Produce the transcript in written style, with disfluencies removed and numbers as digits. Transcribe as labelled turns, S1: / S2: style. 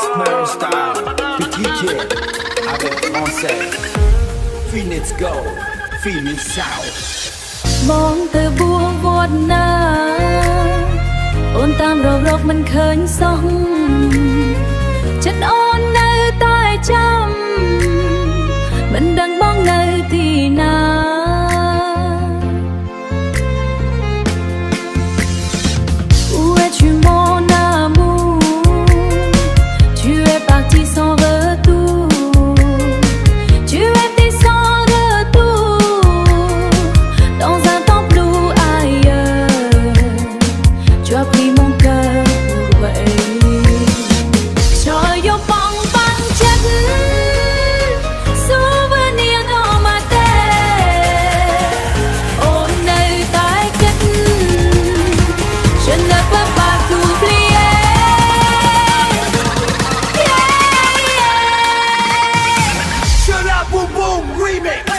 S1: Smurf style, petit kid, avec français. Phoenix go, Phoenix sound.
S2: បងទៅបួងវត្តណាអូនតាមរកមិនឃើញសោះចិត្តអូននៅតែចាំមិនដឹងបងនៅទីណា Où es-tu mon amour? Tu es parti sans retour. Tu étais sans retour dans un temps flou ailleurs. Tu as pris mon cœur pour vrai. Cho yêu bóng băng chất souvenir dans ma tête. Ôn nơi tái kết je ne peux pas t'oublier.
S1: Shut up, boom boom, remix.